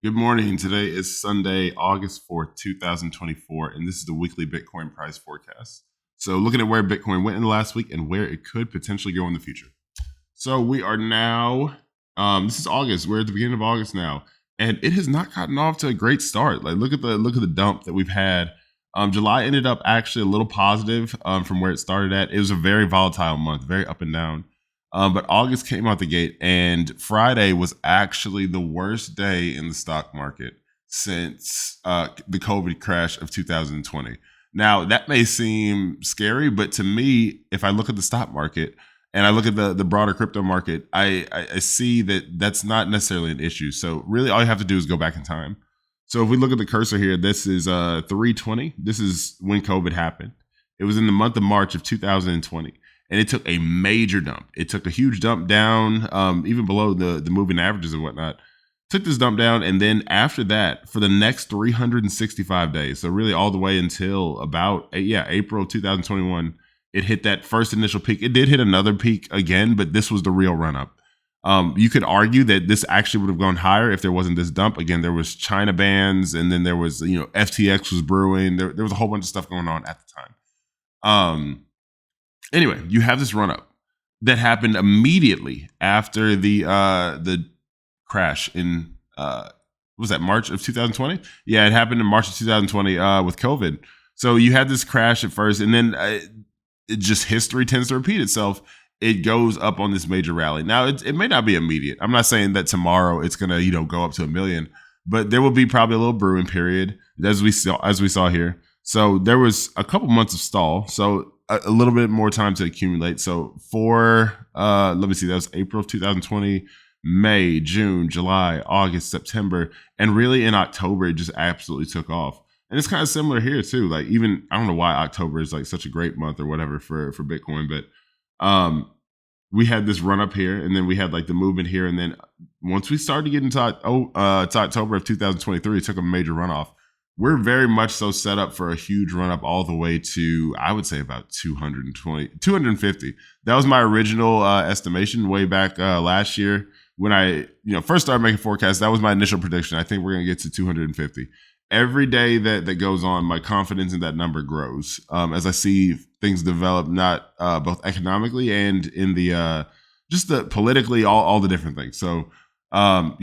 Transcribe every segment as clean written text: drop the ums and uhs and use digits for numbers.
Good morning. Today is Sunday, August 4th, 2024, and this is the weekly Bitcoin price forecast. So, looking at where Bitcoin went in the last week and where it could potentially go in the future. So, we are now, this is August. We're at the beginning of August now, and it has not gotten off to a great start. Like, look at the dump that we've had. July ended up actually a little positive from where it started at. It was a very volatile month, very up and down. But August came out the gate, and Friday was actually the worst day in the stock market since the COVID crash of 2020. Now, that may seem scary, but to me, if I look at the stock market and I look at the broader crypto market, I see that that's not necessarily an issue. So, really, all you have to do is go back in time. So, if we look at the cursor here, this is 320. This is when COVID happened. It was in the month of March of 2020, and it took a major dump. It took a huge dump down, even below the moving averages and whatnot. Took this dump down, and then after that, for the next 365 days, so really all the way until about April 2021, it hit that first initial peak. It did hit another peak again, but this was the real run up. You could argue that this actually would have gone higher if there wasn't this dump. Again, there was China bans, and then there was FTX was brewing. There was a whole bunch of stuff going on at the time. Anyway, you have this run up that happened immediately after the crash in was that March of 2020? Yeah, it happened in March of 2020 with COVID. So you had this crash at first, and then it just history tends to repeat itself. It goes up on this major rally. Now it may not be immediate. I'm not saying that tomorrow it's gonna go up to 1 million, but there will be probably a little brewing period as we saw here. So there was a couple months of stall. So a little bit more time to accumulate. So for let me see, that was April of 2020, May, June, July, August, September, and really in October it just absolutely took off. And it's kind of similar here too. Like, even I don't know why October is like such a great month or whatever for Bitcoin, but we had this run up here, and then we had like the movement here, and then once we started to get into to October of 2023, it took a major runoff. We're very much so set up for a huge run up all the way to, I would say, about 250. That was my original estimation way back last year when I first started making forecasts. That was my initial prediction. I think we're going to get to 250. Every day that goes on, my confidence in that number grows as I see things develop, not both economically and in the just the politically, all the different things. So I'm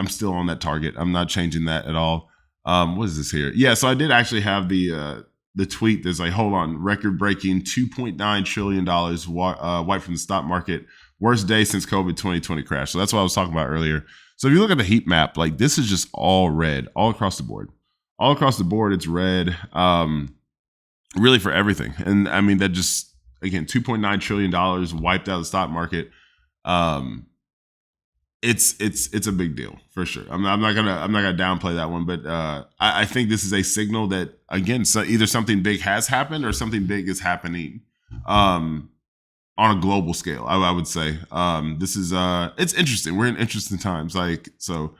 still on that target. I'm not changing that at all. What is this here? Yeah, so I did actually have the tweet that's like, hold on, record breaking $2.9 trillion wiped from the stock market, worst day since COVID 2020 crash. So that's what I was talking about earlier. So if you look at the heat map, like, this is just all red, all across the board. All across the board, it's red, really for everything. And I mean, that just, again, $2.9 trillion wiped out the stock market. It's a big deal for sure. I'm not gonna downplay that one, but I think this is a signal that, again, so either something big has happened or something big is happening on a global scale. I would say this is it's interesting. We're in interesting times. So.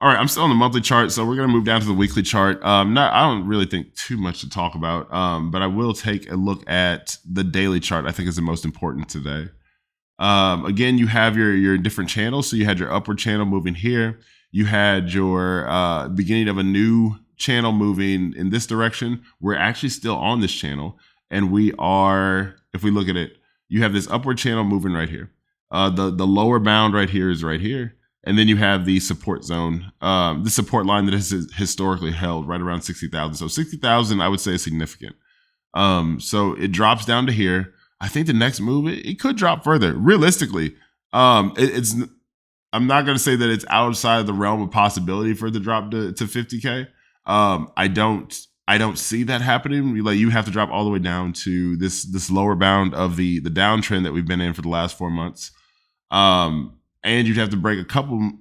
All right, I'm still on the monthly chart, so we're gonna move down to the weekly chart. I don't really think too much to talk about, but I will take a look at the daily chart. I think is the most important today. Again, you have your different channels. So you had your upward channel moving here. You had your beginning of a new channel moving in this direction. We're actually still on this channel, and we are, if we look at it, you have this upward channel moving right here. The lower bound right here is right here. And then you have the support zone, the support line that has historically held right around 60,000. So 60,000, I would say, is significant. So it drops down to here. I think the next move, it could drop further. Realistically, it's. I'm not going to say that it's outside of the realm of possibility for the drop to 50K. I don't see that happening. Like, you have to drop all the way down to this lower bound of the downtrend that we've been in for the last 4 months. And you'd have to break a couple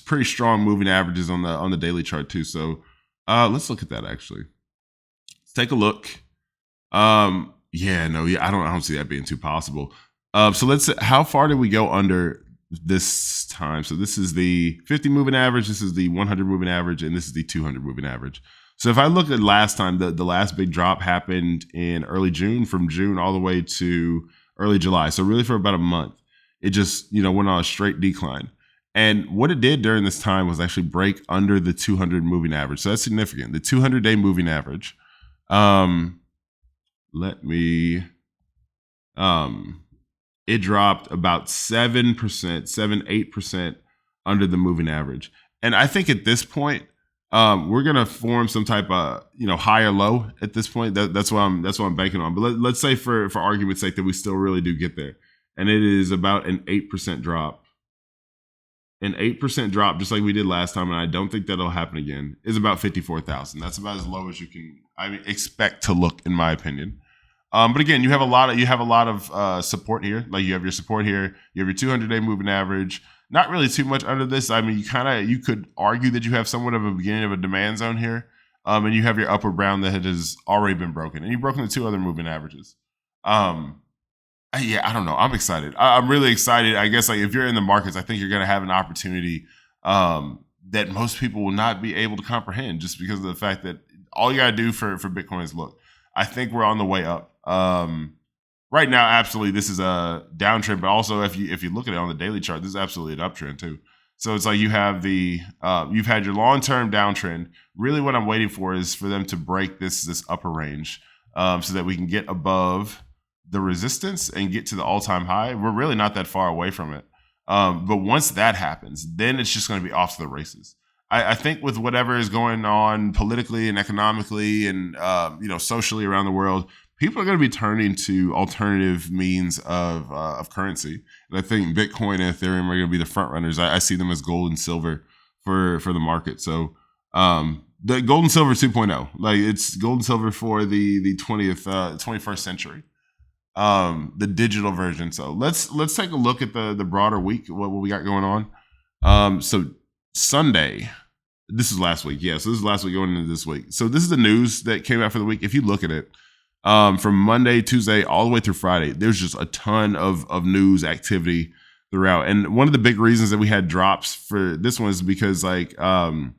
pretty strong moving averages on the daily chart too. So let's look at that actually. Let's take a look. I don't see that being too possible. So how far did we go under this time? So this is the 50 moving average, this is the 100 moving average, and this is the 200 moving average. So if I look at last time, the last big drop happened in early June, from June all the way to early July. So really for about a month, it just went on a straight decline. And what it did during this time was actually break under the 200 moving average. So that's significant. The 200-day moving average. Let me it dropped about 7%, 8% under the moving average. And I think at this point, we're gonna form some type of high or low at this point. That's what I'm banking on. But let's say for argument's sake that we still really do get there, and it is about an 8% drop. An 8% drop, just like we did last time, and I don't think that'll happen again. Is about 54,000. That's about as low as you can expect to look, in my opinion. But again, you have a lot of support here. Like you have your support here. You have your 200-day moving average. Not really too much under this. I mean, you could argue that you have somewhat of a beginning of a demand zone here, and you have your upper bound that has already been broken, and you've broken the two other moving averages. Yeah, I don't know. I'm excited. I'm really excited. I guess like if you're in the markets, I think you're going to have an opportunity that most people will not be able to comprehend, just because of the fact that all you got to do for Bitcoin is look. I think we're on the way up. Right now, absolutely, this is a downtrend, but also if you look at it on the daily chart, this is absolutely an uptrend too. So it's like you have you've had your long-term downtrend. Really, what I'm waiting for is for them to break this upper range, so that we can get above the resistance and get to the all-time high. We're really not that far away from it. But once that happens, then it's just going to be off to the races. I think with whatever is going on politically and economically and socially around the world, people are going to be turning to alternative means of currency. And I think Bitcoin and Ethereum are going to be the front runners. I see them as gold and silver for the market. So the gold and silver 2.0, like it's gold and silver for the 21st century. The digital version. So let's take a look at the broader week, what we got going on. So Sunday, this is last week. Yeah, so this is last week going into this week. So this is the news that came out for the week. If you look at it, from Monday, Tuesday, all the way through Friday, there's just a ton of news activity throughout. And one of the big reasons that we had drops for this one is because partially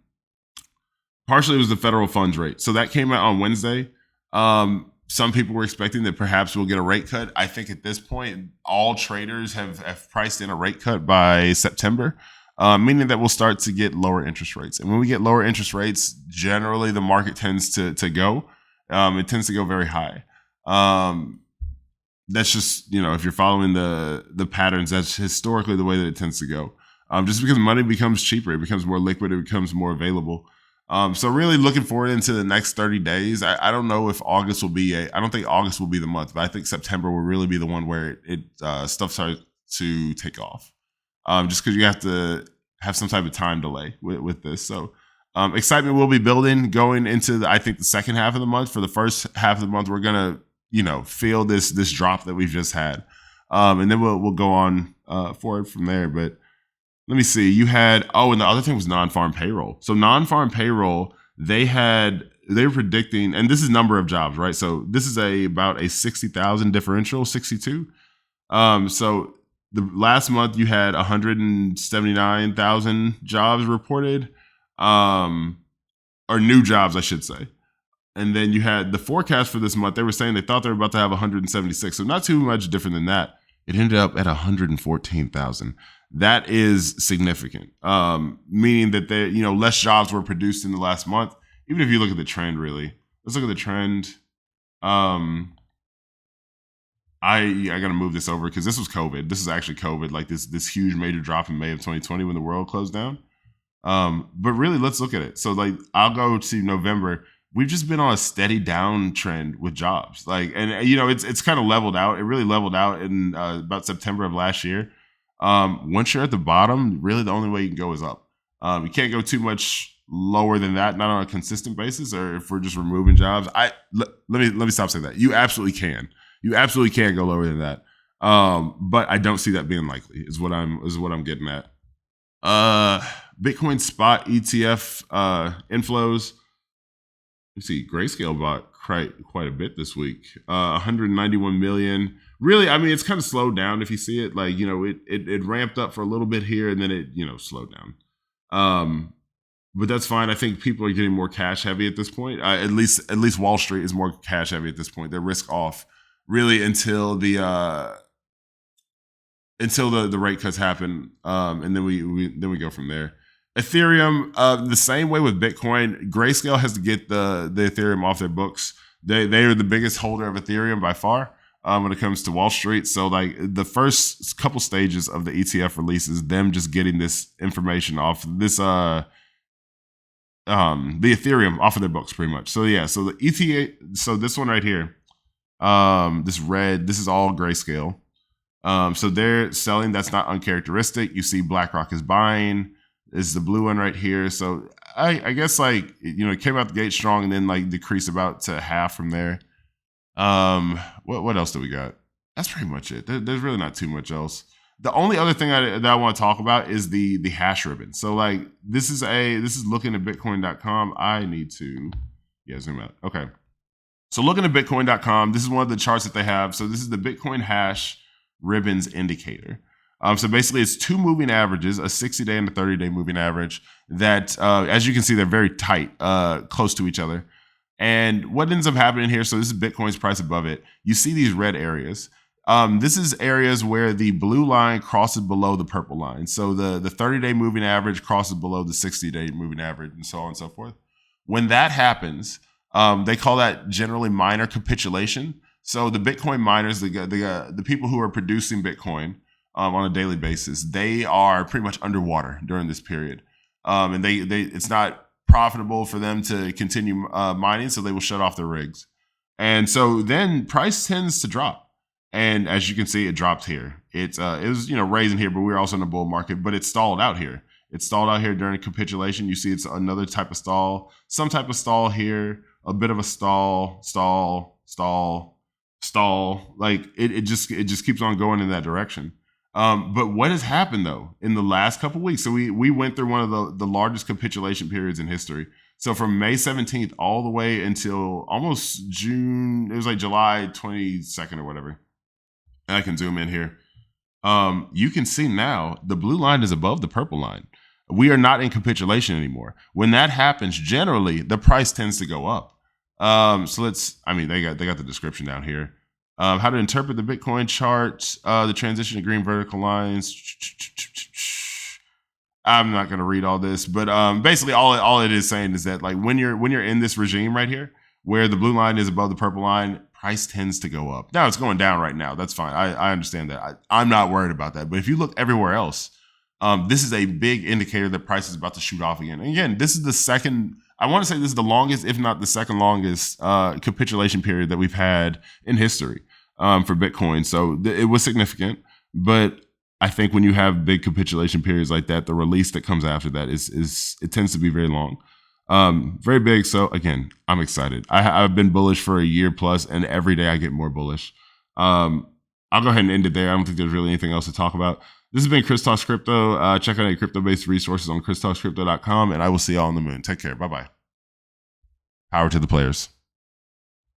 it was the federal funds rate. So that came out on Wednesday. Some people were expecting that perhaps we'll get a rate cut. I think at this point, all traders have priced in a rate cut by September, meaning that we'll start to get lower interest rates. And when we get lower interest rates, generally the market tends to go. It tends to go very high. That's just, if you're following the patterns, that's historically the way that it tends to go. Just because money becomes cheaper, it becomes more liquid, it becomes more available. So really looking forward into the next 30 days. I don't know if August will be I don't think August will be the month, but I think September will really be the one where stuff starts to take off. Just because you have to have some type of time delay with this. So excitement will be building going into I think the second half of the month. For the first half of the month, we're gonna feel this drop that we've just had, and then we'll go on forward from there. But let me see. You had and the other thing was non-farm payroll. So non-farm payroll, they were predicting, and this is number of jobs, right? So this is about a 60,000 differential, 62. So the last month you had 179,000 jobs reported, or new jobs, I should say. And then you had the forecast for this month. They were saying they thought they were about to have 176. So not too much different than that. It ended up at 114,000. That is significant, meaning that less jobs were produced in the last month. Even if you look at the trend, really, let's look at the trend. I got to move this over because this was COVID. This is actually COVID, like this huge major drop in May of 2020 when the world closed down. But really, let's look at it. So I'll go to November. We've just been on a steady downtrend with jobs. It's kind of leveled out. It really leveled out in about September of last year. Once you're at the bottom, really the only way you can go is up. You can't go too much lower than that, not on a consistent basis, or if we're just removing jobs. Let me stop saying that. You absolutely can. You absolutely can go lower than that. But I don't see that being likely. Is what I'm getting at. Bitcoin spot ETF inflows. Let's see. Grayscale bought quite a bit this week. 191 million. Really, I mean, it's kind of slowed down if you see it. It ramped up for a little bit here and then it slowed down. But that's fine. I think people are getting more cash heavy at this point. At least Wall Street is more cash heavy at this point. They're risk off really until the until the rate cuts happen, and then we go from there. Ethereum, the same way with Bitcoin, Grayscale has to get the Ethereum off their books. They are the biggest holder of Ethereum by far when it comes to Wall Street. So like the first couple stages of the ETF release is them just getting this information off this the Ethereum off of their books pretty much. So yeah, so the ETA, so this one right here, this red, this is all Grayscale. So they're selling, that's not uncharacteristic. You see BlackRock is buying, is the blue one right here. So I guess like, you know, it came out the gate strong and then like decreased about to half from there. What else do we got? That's pretty much it. There's really not too much else. The only other thing that I want to talk about is the hash ribbon. So like this is looking at bitcoin.com. I need to zoom out. Okay. So looking at bitcoin.com, this is one of the charts that they have. So this is the Bitcoin hash ribbons indicator. So basically it's two moving averages, a 60-day and a 30-day moving average that, as you can see, they're very tight, close to each other. And what ends up happening here, so this is Bitcoin's price above it. You see these red areas. This is areas where the blue line crosses below the purple line. So the 30-day moving average crosses below the 60-day moving average and so on and so forth. When that happens, they call that generally minor capitulation. So the Bitcoin miners, the people who are producing Bitcoin on a daily basis, they are pretty much underwater during this period. And they it's not profitable for them to continue mining, so they will shut off their rigs. And so then price tends to drop. And as you can see, it dropped here. It was, you know, raising here, but we were also in a bull market, but it stalled out here. It stalled out here during capitulation. You see it's another type of stall, some type of stall here, a bit of a stall. Like it just keeps on going in that direction. But what has happened though in the last couple of weeks? So we went through one of the largest capitulation periods in history. So from May 17th all the way until almost June, it was like July 22nd or whatever. And I can zoom in here. You can see now the blue line is above the purple line. We are not in capitulation anymore. When that happens, generally the price tends to go up. So they got the description down here. How to interpret the Bitcoin chart, the transition to green vertical lines. I'm not going to read all this, but basically all it is saying is that like when you're in this regime right here, where the blue line is above the purple line, price tends to go up. Now it's going down right now. That's fine. I understand that. I'm not worried about that. But if you look everywhere else, this is a big indicator that price is about to shoot off again. And again, this is the second, I want to say this is the longest, if not the second longest capitulation period that we've had in history for Bitcoin. So it was significant. But I think when you have big capitulation periods like that, the release that comes after that is it tends to be very long. Very big. So again, I'm excited. I've been bullish for a year plus, and every day I get more bullish. I'll go ahead and end it there. I don't think there's really anything else to talk about. This has been Chris Talks Crypto. Check out any crypto-based resources on christalkscrypto.com, and I will see y'all on the moon. Take care. Bye-bye. Power to the players.